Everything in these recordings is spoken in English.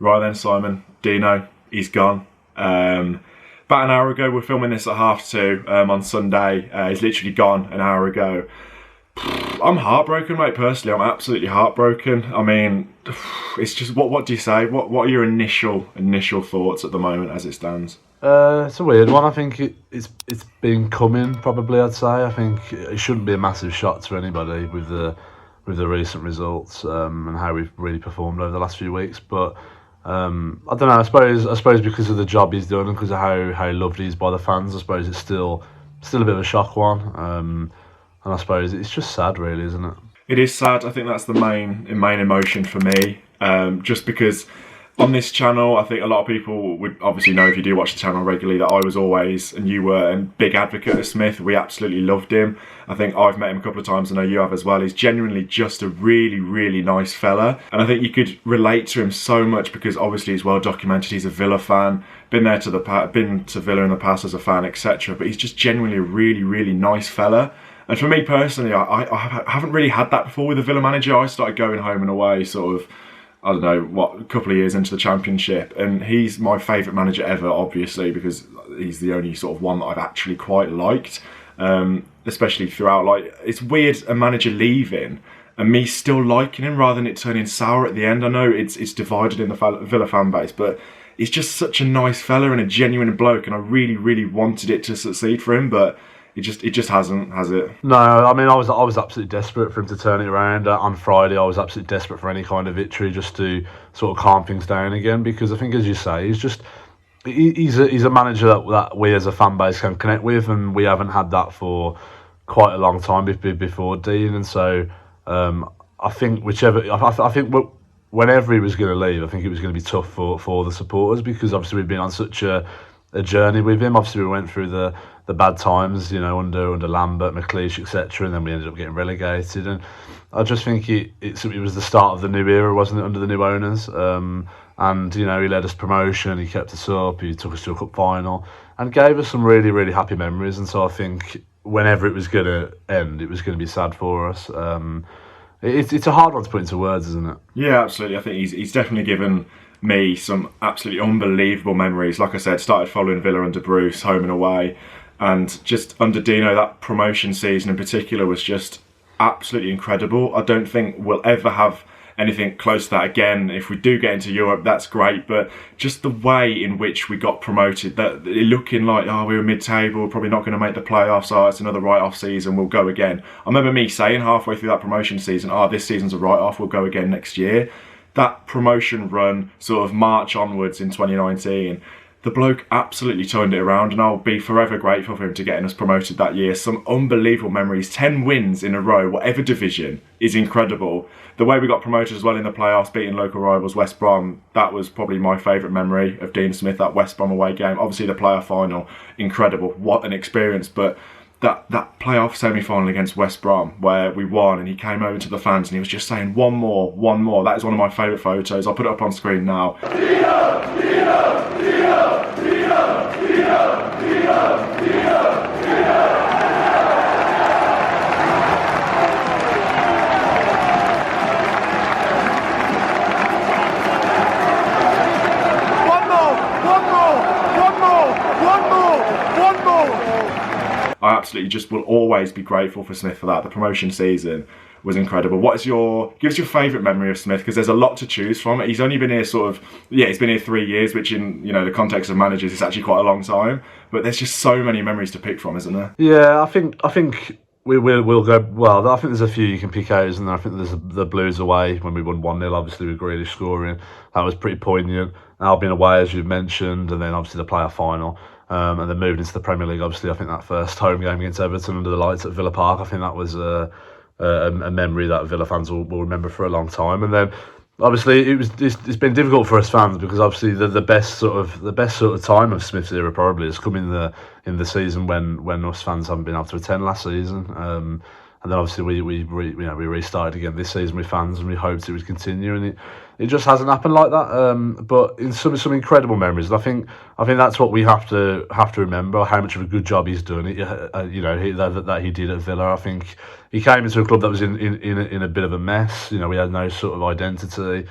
Right then, Simon. Dino, he's gone. About an hour ago, we're filming this at 2:30 on Sunday. He's literally gone an hour ago. I'm heartbroken, mate. Personally, I'm absolutely heartbroken. I mean, it's just what do you say? What are your initial thoughts at the moment as it stands? It's a weird one. I think it's been coming. Probably, I'd say. I think it shouldn't be a massive shock to anybody with the recent results and how we've really performed over the last few weeks. But I don't know. I suppose because of the job he's done and because of how loved he is by the fans, I suppose it's still a bit of a shock one. And I suppose it's just sad, really, isn't it? It is sad. I think that's the main emotion for me. Just because on this channel, I think a lot of people would obviously know if you do watch the channel regularly that I was always, and you were, a big advocate of Smith. We absolutely loved him. I think I've met him a couple of times. I know you have as well. He's genuinely just a really, really nice fella. And I think you could relate to him so much because obviously he's well documented. He's a Villa fan. Been to Villa in the past as a fan, etc. But he's just genuinely a really, really nice fella. And for me personally, I haven't really had that before with a Villa manager. I started going home and away sort of, I don't know, a couple of years into the Championship. And he's my favourite manager ever, obviously, because he's the only sort of one that I've actually quite liked. Especially throughout, like, it's weird a manager leaving and me still liking him rather than it turning sour at the end. I know it's divided in the Villa fan base, but he's just such a nice fella and a genuine bloke. And I really, really wanted it to succeed for him, but it just hasn't, has it? No, I mean I was absolutely desperate for him to turn it around on Friday. I was absolutely desperate for any kind of victory just to sort of calm things down again because I think, as you say, he's a manager that we as a fan base can connect with, and we haven't had that for quite a long time before Dean. And so I think whenever he was going to leave, I think it was going to be tough for the supporters because obviously we've been on such a journey with him. Obviously, we went through the bad times, under Lambert, McLeish, etc., and then we ended up getting relegated. And I just think it was the start of the new era, wasn't it, under the new owners? And he led us promotion, he kept us up, he took us to a cup final, and gave us some really, really happy memories. And so I think whenever it was going to end, it was going to be sad for us. It's a hard one to put into words, isn't it? Yeah, absolutely. I think he's definitely given me some absolutely unbelievable memories. Like I said, started following Villa under Bruce, home and away, and just under Dino, that promotion season in particular was just absolutely incredible. I don't think we'll ever have anything close to that again. If we do get into Europe, that's great, but just the way in which we got promoted, that looking like, we were mid-table, probably not going to make the playoffs, it's another write-off season, we'll go again. I remember me saying halfway through that promotion season, this season's a write-off, we'll go again next year. That promotion run, sort of March onwards in 2019, the bloke absolutely turned it around, and I'll be forever grateful for him to getting us promoted that year. Some unbelievable memories. 10 wins in a row, whatever division, is incredible. The way we got promoted as well in the playoffs, beating local rivals West Brom, that was probably my favourite memory of Dean Smith, that West Brom away game. Obviously the playoff final, incredible. What an experience. But that playoff semi-final against West Brom where we won and he came over to the fans and he was just saying one more. That is one of my favourite photos. I'll put it up on screen now. I absolutely just will always be grateful for Smith for that. The promotion season was incredible. Give us your favourite memory of Smith? Because there's a lot to choose from. He's only been here he's been here 3 years, which in the context of managers is actually quite a long time. But there's just so many memories to pick from, isn't there? Yeah, I think we'll go. Well, I think there's a few you can pick out, isn't there? I think there's the Blues away when we won 1-0, obviously with Grealish scoring. That was pretty poignant. Albion away, as you've mentioned, and then obviously the playoff final. And then moving into the Premier League, obviously, I think that first home game against Everton under the lights at Villa Park, I think that was a memory that Villa fans will remember for a long time. And then, obviously, it's been difficult for us fans because obviously the best sort of time of Smith's era probably has come in the season when us fans haven't been able to attend last season. And then obviously we restarted again this season with fans, and we hoped it would continue, and it just hasn't happened like that. But in some incredible memories, and I think that's what we have to remember, how much of a good job he's done. That he did at Villa. I think he came into a club that was in a bit of a mess. We had no sort of identity.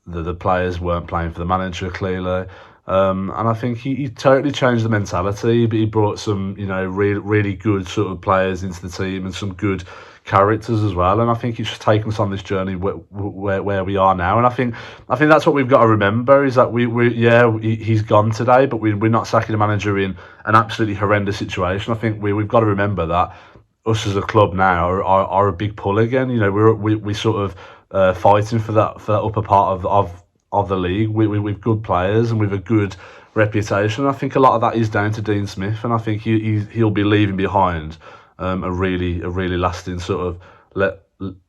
the players weren't playing for the manager clearly. And I think he totally changed the mentality. He brought some, really good sort of players into the team and some good characters as well. And I think he's just taken us on this journey where we are now. And I think that's what we've got to remember is that he's gone today, but we're not sacking the manager in an absolutely horrendous situation. I think we've got to remember that us as a club now are a big pull again. We sort of fighting for that upper part of the league. We've good players and we've a good reputation. I think a lot of that is down to Dean Smith, and I think he'll be leaving behind a really lasting sort of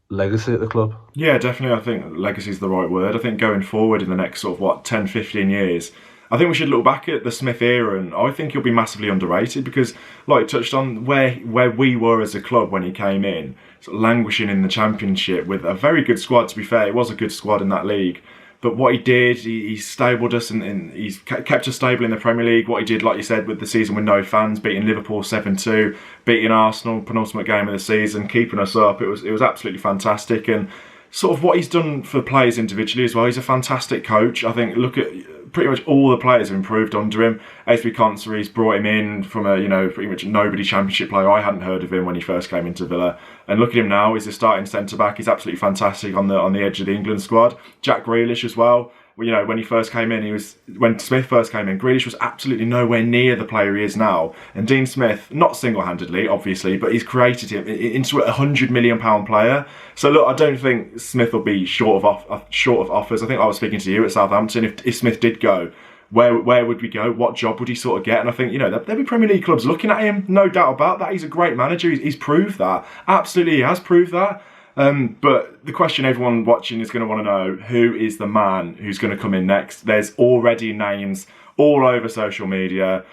legacy at the club. Yeah, definitely. I think legacy is the right word. I think going forward in the next sort of 10, 15 years, I think we should look back at the Smith era, and I think he'll be massively underrated because, like touched on, where we were as a club when he came in, sort of languishing in the Championship with a very good squad. To be fair, it was a good squad in that league. But what he did, he stabled us and he's kept us stable in the Premier League. What he did, like you said, with the season with no fans, beating Liverpool 7-2, beating Arsenal, penultimate game of the season, keeping us up. It was absolutely fantastic. And sort of what he's done for players individually as well. He's a fantastic coach. I think look at pretty much all the players have improved under him. Esby Concery's brought him in from a pretty much nobody Championship player. I hadn't heard of him when he first came into Villa, and look at him now. He's a starting centre back. He's absolutely fantastic on the edge of the England squad. Jack Grealish as well. When he first came in, when Smith first came in, Grealish was absolutely nowhere near the player he is now. And Dean Smith, not single-handedly, obviously, but he's created him into a £100 million player. So look, I don't think Smith will be short of offers. I think I was speaking to you at Southampton. If Smith did go, where would we go? What job would he sort of get? And I think there'll be Premier League clubs looking at him, no doubt about that. He's a great manager. He's proved that. Absolutely, he has proved that. But the question everyone watching is going to want to know, who is the man who's going to come in next? There's already names all over social media.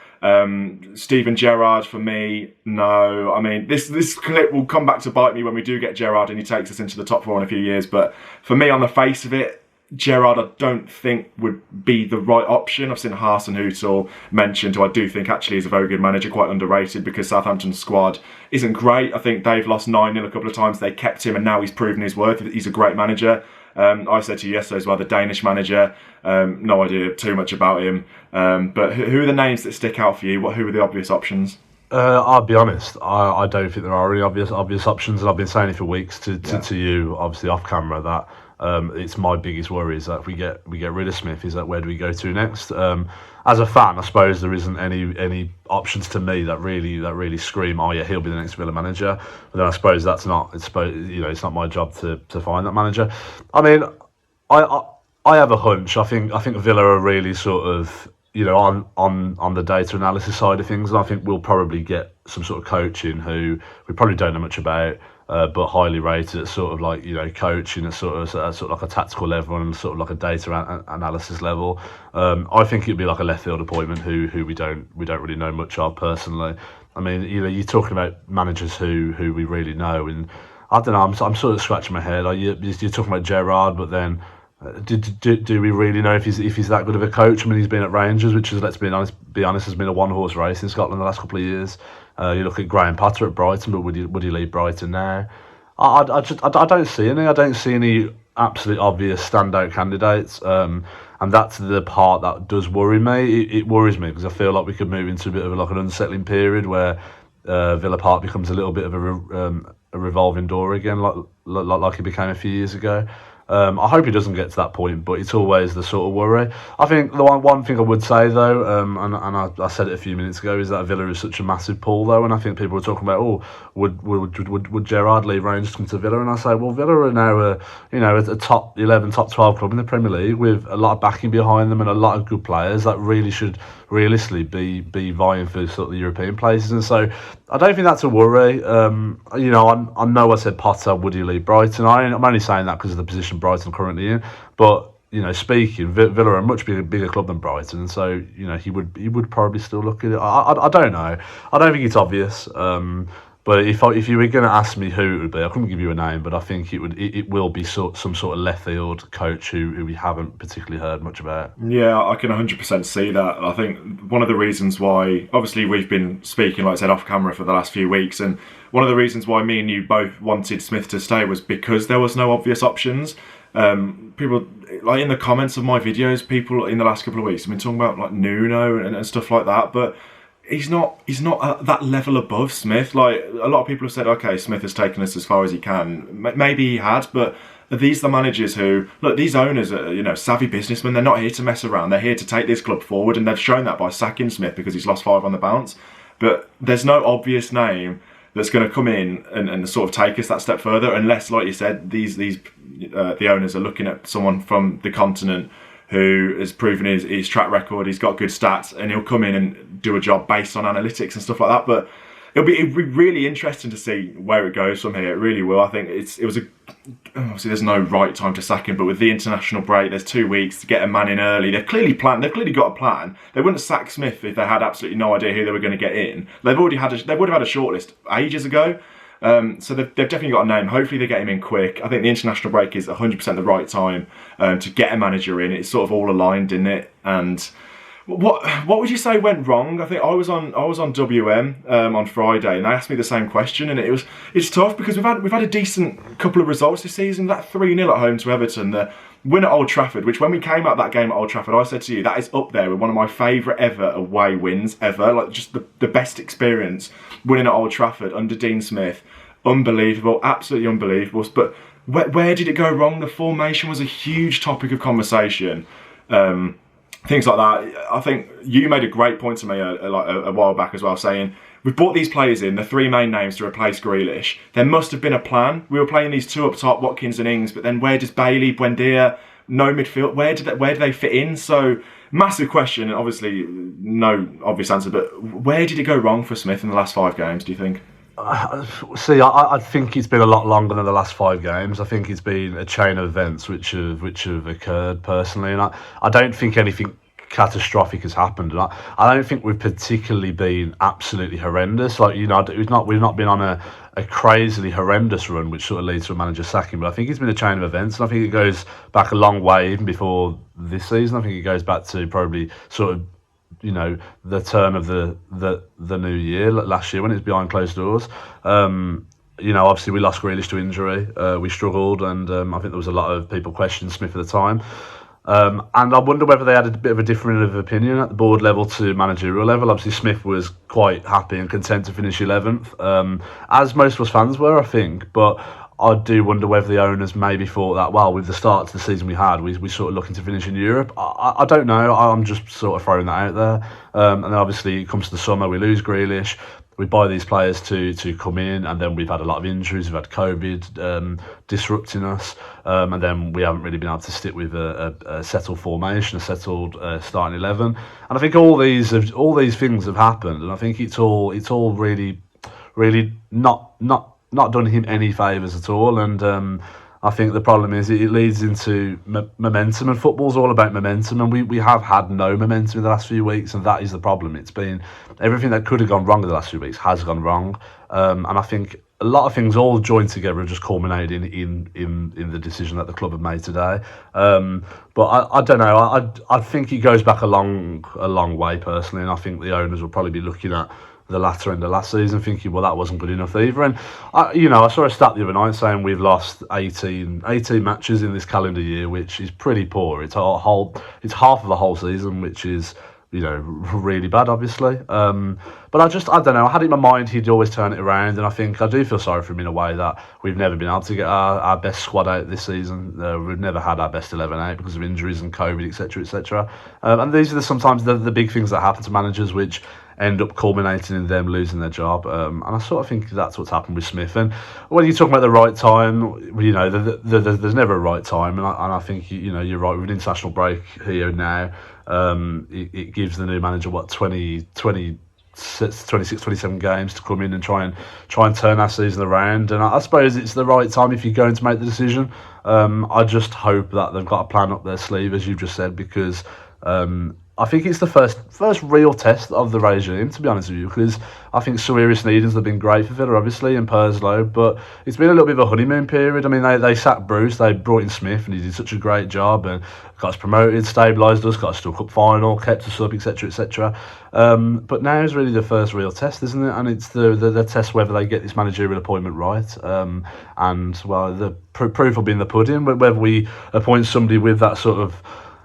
Steven Gerrard for me, no. I mean, this clip will come back to bite me when we do get Gerrard and he takes us into the top four in a few years. But for me, on the face of it, Gerrard I don't think would be the right option. I've seen Hasenhüttl mentioned, who I do think actually is a very good manager, quite underrated because Southampton's squad isn't great. I think they've lost 9-0 a couple of times. They kept him and now he's proven his worth. He's a great manager. I said to you yesterday as well, the Danish manager, no idea too much about him. But who are the names that stick out for you? Who are the obvious options? I'll be honest. I don't think there are any obvious options, and I've been saying it for weeks to you, obviously off camera, that it's my biggest worry is that if we get rid of Smith, is that where do we go to next? As a fan, I suppose there isn't any options to me that really scream, oh yeah, he'll be the next Villa manager. But then I suppose it's not my job to find that manager. I mean, I have a hunch. I think Villa are really sort of on the data analysis side of things, and I think we'll probably get some sort of coaching who we probably don't know much about. But highly rated at sort of like coaching at sort of like a tactical level and sort of like a data analysis level. I think it'd be like a left field appointment who we don't really know much of personally. I mean, you're talking about managers who we really know, and I don't know. I'm sort of scratching my head. You're talking about Gerrard, but then do we really know if he's that good of a coach? I mean, he's been at Rangers, which is, let's be honest, has been a one-horse race in Scotland the last couple of years. You look at Graham Potter at Brighton, but would he leave Brighton now? I don't see any. I don't see any absolute obvious standout candidates, and that's the part that does worry me. It worries me because I feel like we could move into a bit of an unsettling period where Villa Park becomes a little bit of a revolving door again, like it became a few years ago. I hope he doesn't get to that point, but it's always the sort of worry. I think the one thing I would say though, and I said it a few minutes ago, is that Villa is such a massive pull though, and I think people were talking about, would Gerrard leave Rangers to come to Villa? And I say, well, Villa are now a top 11, top 12 club in the Premier League with a lot of backing behind them and a lot of good players that really should realistically be vying for sort of the European places. And so I don't think that's a worry. I know I said Potter, would he leave Brighton? I'm only saying that because of the position Brighton currently in, but speaking, Villa are a much bigger club than Brighton, and so he would probably still look at it. I don't know. I don't think it's obvious. But if you were going to ask me who it would be, I couldn't give you a name, but I think it will be some sort of left field coach who we haven't particularly heard much about. Yeah, I can 100% see that. I think one of the reasons why, obviously we've been speaking, like I said, off camera for the last few weeks, and one of the reasons why me and you both wanted Smith to stay was because there was no obvious options. People like in the comments of my videos, people in the last couple of weeks have been talking about like Nuno and stuff like that, but he's not at that level above Smith. Like a lot of people have said, okay, Smith has taken us as far as he can. Maybe he had, but are these the managers who look? These owners are savvy businessmen. They're not here to mess around. They're here to take this club forward, and they've shown that by sacking Smith because he's lost 5 on the bounce. But there's no obvious name that's going to come in and sort of take us that step further, unless, like you said, the owners are looking at someone from the continent who has proven his track record, he's got good stats, and he'll come in and do a job based on analytics and stuff like that. But it'll be really interesting to see where it goes from here. It really will. I think it was obviously there's no right time to sack him, but with the international break, there's 2 weeks to get a man in early. They've clearly planned. They've clearly got a plan. They wouldn't sack Smith if they had absolutely no idea who they were going to get in. They would have had a shortlist ages ago. So they've definitely got a name. Hopefully they get him in quick. I think the international break is 100% the right time to get a manager in. It's sort of all aligned, isn't it? And what would you say went wrong? I think I was on WM on Friday, and they asked me the same question, and it's tough because we've had a decent couple of results this season. That 3-0 at home to Everton, the win at Old Trafford, which when we came out that game at Old Trafford, I said to you that is up there with one of my favourite ever away wins ever. Like just the best experience winning at Old Trafford under Dean Smith. Unbelievable, absolutely unbelievable. But where did it go wrong? The formation was a huge topic of conversation. Things like that. I think you made a great point to me a while back as well, saying we've brought these players in, the 3 main names to replace Grealish. There must have been a plan. We were playing these 2 up top, Watkins and Ings, but then where does Bailey, Buendia, no midfield? Where do they fit in? So massive question, and obviously no obvious answer. But where did it go wrong for Smith in the last 5 games? Do you think? See, I think it's been a lot longer than the last 5 games. I think it's been a chain of events which have occurred personally, and I don't think anything catastrophic has happened. And I don't think we've particularly been absolutely horrendous. Like we've not been on a crazily horrendous run, which sort of leads to a manager sacking. But I think it's been a chain of events, and I think it goes back a long way, even before this season. I think it goes back to probably sort of the turn of the new year last year when it was behind closed doors. Obviously we lost Grealish to injury. We struggled, and I think there was a lot of people questioning Smith at the time. And I wonder whether they had a bit of a different opinion at the board level to managerial level. Obviously Smith was quite happy and content to finish 11th, as most of us fans were, I think. But I do wonder whether the owners maybe thought that, well, with the start to the season we had, we sort of looking to finish in Europe. I don't know. I'm just sort of throwing that out there. And then obviously it comes to the summer, we lose Grealish. We buy these players to come in, and then we've had a lot of injuries. We've had COVID disrupting us, and then we haven't really been able to stick with a settled formation, a settled starting 11. And I think all these things have happened, and I think it's all really not done him any favours at all. And I think the problem is it leads into momentum, and football's all about momentum, and we have had no momentum in the last few weeks, and that is the problem. It's been everything that could have gone wrong in the last few weeks has gone wrong, and I think a lot of things all joined together have just culminated in the decision that the club have made today. But I don't know. I think it goes back a long way personally, and I think the owners will probably be looking at the latter end of last season thinking, well, that wasn't good enough either. And I saw a stat the other night saying we've lost 18 matches in this calendar year, which is pretty poor. It's half of the whole season, which is really bad, obviously. But I don't know. I had it in my mind he'd always turn it around, and I think I do feel sorry for him in a way that we've never been able to get our best squad out this season. We've never had our best 11 out because of injuries and COVID, etc., etc. And these are sometimes the big things that happen to managers, which end up culminating in them losing their job. And I sort of think that's what's happened with Smith. And when you talk about the right time, there's never a right time. And I think you're right, with an international break here now. It gives the new manager 26, 27 games to come in and try and turn our season around. And I suppose it's the right time if you're going to make the decision. I just hope that they've got a plan up their sleeve, as you've just said, because I think it's the first real test of the regime, to be honest with you, because I think Sawiri Sneedon's have been great for Villa, obviously, and Perslow, but it's been a little bit of a honeymoon period. I mean, they sacked Bruce, they brought in Smith, and he did such a great job, and got us promoted, stabilised us, got us to a cup final, kept us up, etc., etc. But now is really the first real test, isn't it? And it's the test whether they get this managerial appointment right. And, well, the proof will be in the pudding, whether we appoint somebody with that sort of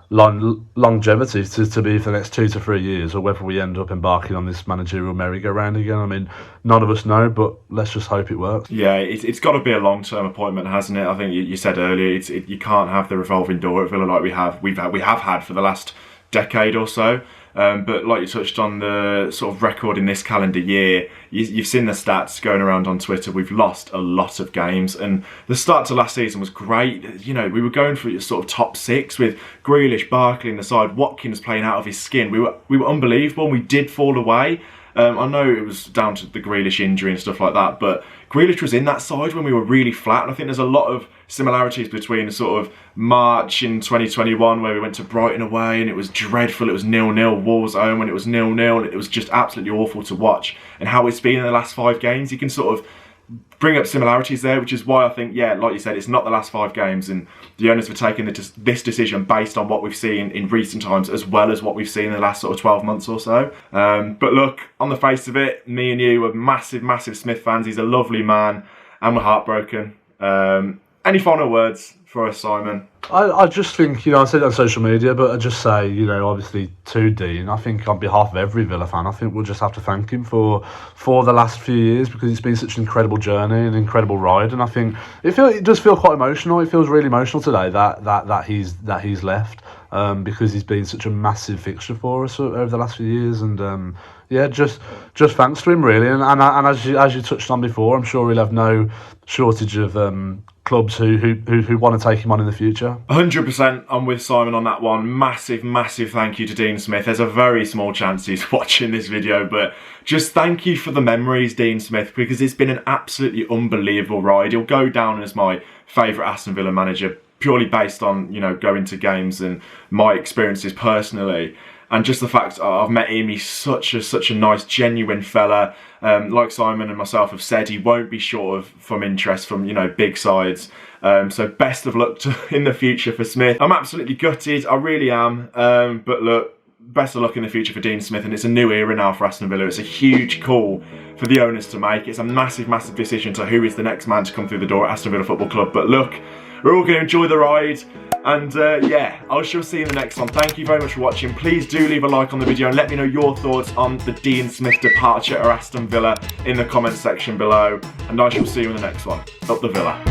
longevity to be for the next 2 to 3 years, or whether we end up embarking on this managerial merry-go-round again. I mean, none of us know, but let's just hope it works. Yeah, it's got to be a long-term appointment, hasn't it? I think you said earlier, you can't have the revolving door at Villa like we have had for the last decade or so. But like you touched on, the sort of record in this calendar year, you've seen the stats going around on Twitter. We've lost a lot of games, and the start to last season was great. You know, we were going for sort of top 6 with Grealish, Barkley in the side, Watkins playing out of his skin. We were unbelievable, and we did fall away. I know it was down to the Grealish injury and stuff like that, but Grealish was in that side when we were really flat, and I think there's a lot of similarities between sort of March in 2021 where we went to Brighton away and it was dreadful, it was 0-0, Wolves home when it was 0-0, and it was just absolutely awful to watch, and how it's been in the last 5 games, you can sort of bring up similarities there, which is why I think, yeah, like you said, it's not the last 5 games, and the owners were taking this decision based on what we've seen in recent times as well as what we've seen in the last sort of 12 months or so. But look, on the face of it, me and you are massive Smith fans. He's a lovely man, and we're heartbroken. Any final words for us, Simon? I just think, I said it on social media, but I just say, obviously to Dean, I think on behalf of every Villa fan, I think we'll just have to thank him for the last few years, because it's been such an incredible journey, an incredible ride, and I think it does feel quite emotional. It feels really emotional today that he's left, because he's been such a massive fixture for us over the last few years, and yeah, just thanks to him really, and as you touched on before, I'm sure he'll have no shortage of clubs who want to take him on in the future. 100%, I'm with Simon on that one. Massive thank you to Dean Smith. There's a very small chance he's watching this video, but just thank you for the memories, Dean Smith, because it's been an absolutely unbelievable ride. He'll go down as my favourite Aston Villa manager, purely based on, going to games and my experiences personally. And just the fact I've met him, he's such a nice, genuine fella. Like Simon and myself have said, he won't be short from interest from, big sides. So best of luck in the future for Smith. I'm absolutely gutted, I really am. But look, best of luck in the future for Dean Smith, and it's a new era now for Aston Villa. It's a huge call for the owners to make. It's a massive decision to who is the next man to come through the door at Aston Villa Football Club. But look, we're all going to enjoy the ride. And yeah, I shall see you in the next one. Thank you very much for watching. Please do leave a like on the video and let me know your thoughts on the Dean Smith departure at Aston Villa in the comments section below. And I shall see you in the next one. Up the Villa.